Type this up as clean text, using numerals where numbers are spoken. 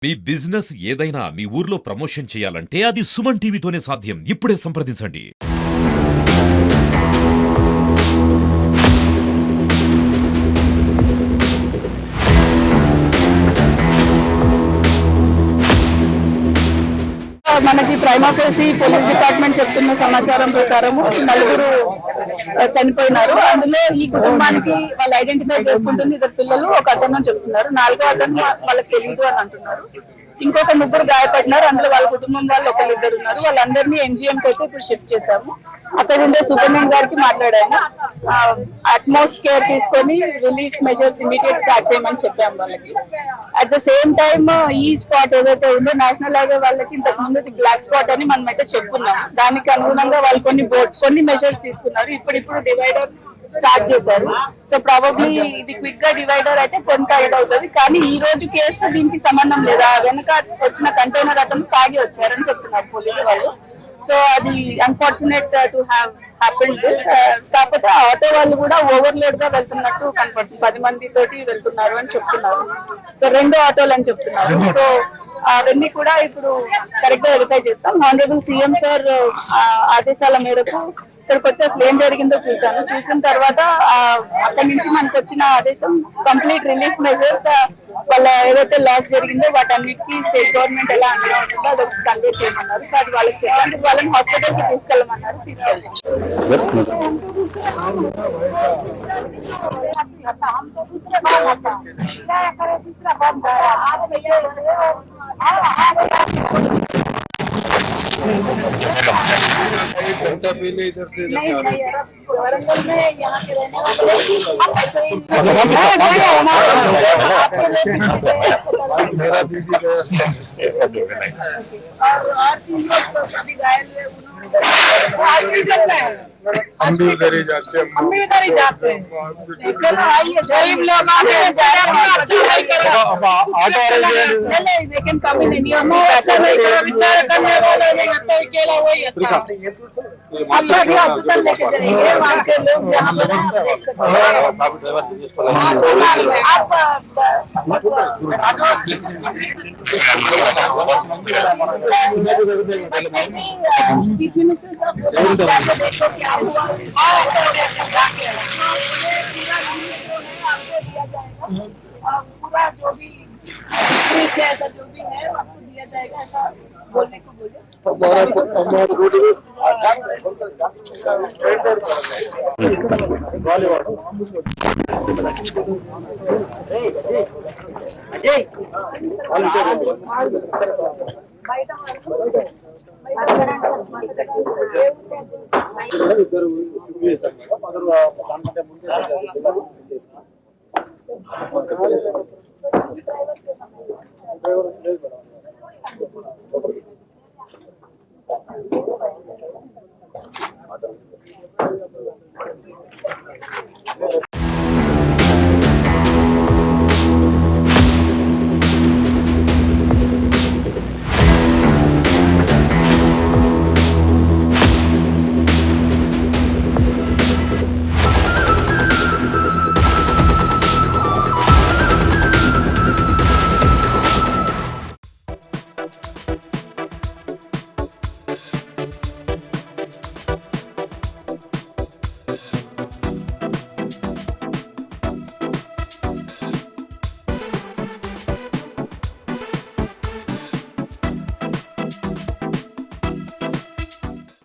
మీ business ఏదైనా మీ ఊర్లో promotion చేయాలంటే అది సుమన్ టీవీతోనే సాధ్యం. ఇప్పుడే సంప్రదించండి. మనకి ప్రైమాఫేసి పోలీస్ డిపార్ట్మెంట్ చెప్తున్న సమాచారం ప్రకారం నలుగురు చనిపోయినారు. అందులో ఈ కుటుంబానికి వాళ్ళు ఐడెంటిఫై చేసుకుంటుంది ఇద్దరు పిల్లలు, ఒక అతను చెప్తున్నారు. నాలుగో అతను వాళ్ళకి తెలియదు అని అంటున్నారు. ఇంకొక ముగ్గురు గాయపడినారు. అందులో వాళ్ళ కుటుంబం వాళ్ళు ఒకరిద్దరు ఉన్నారు. వాళ్ళందరినీ ఎంజిఎంకి అయితే ఇప్పుడు షిఫ్ట్ చేశాము. అక్కడ ఉండే సూపరింటెండెంట్ గారికి మాట్లాడాము. అట్మోస్ట్ కేర్ తీసుకొని రిలీఫ్ మెజర్స్ ఇమీడియట్ స్టార్ట్ చేయమని చెప్పాము వాళ్ళకి. అట్ ద సేమ్ టైమ్ ఈ స్పాట్ ఏదైతే ఉందో నేషనల్ హైవే వాళ్ళకి ఇంతకు ముందు బ్లాక్ స్పాట్ అని మనం అయితే చెప్పుకున్నాం. దానికి అనుగుణంగా వాళ్ళు కొన్ని బోర్డ్స్ కొన్ని మెజర్స్ తీసుకున్నారు. ఇప్పుడు డివైడర్ స్టార్ట్ చేశారు. సో ప్రాబబ్లీ ఇది క్విక్ గా డివైడర్ అయితే కొంత అవుతుంది. కానీ ఈ రోజు కేసు దీనికి సంబంధం లేదా, వెనక వచ్చిన కంటైనర్ అతను తాగి వచ్చారని చెప్తున్నారు పోలీసు వాళ్ళు. సో అది unfortunate to have happened this. కాకపోతే ఆటో వాళ్ళు కూడా ఓవర్లోడ్ గా వెళ్తున్నట్టు కనపడుతుంది. 10 మంది తోటి వెళ్తున్నారు అని చెప్తున్నారు. సో 2 ఆటోలు అని చెప్తున్నారు. సో అవన్నీ కూడా ఇప్పుడు కరెక్ట్ గా వెరిఫై చేస్తాం. ఆనరబుల్ సీఎం సార్ ఆదేశాల మేరకు ఇక్కడికి వచ్చి అసలు ఏం జరిగిందో చూసిన తర్వాత అక్కడి నుంచి మనకు వచ్చిన ఆదేశం కంప్లీట్ రిలీఫ్ మెజర్స్, వాళ్ళ ఏదైతే లాస్ జరిగిందో వాటన్నిటికీ స్టేట్ గవర్నమెంట్ ఎలా అండగా ఉంటుందో అది ఒకటి కన్వే చేయమన్నారు. సో అది వాళ్ళకి చెప్పాలి. వాళ్ళని హాస్పిటల్ కి తీసుకెళ్ళమన్నారు. తీసుకెళ్తాం. वरंगल में यहाँ के रहने और 3 लोग अभी घायल हुए, हम भी उधर ही जाते हैं। चलो आइए, गरीब लोग आते हैं, अच्छा नहीं करो ऑटो नहीं, लेकिन कभी नहीं अच्छा नहीं करो, विचार करने वाले नहीं आता, अकेला वही आता। अल्लाह भी हॉस्पिटल लेके जाएंगे, वहाँ के लोग जहाँ पर देख सकते हैं। चीफ मिनिस्टर साहब देखो क्या हुआ, पूरा जो भी ऐसा जो भी है आपको दिया जाएगा, ऐसा बोलने को बोले।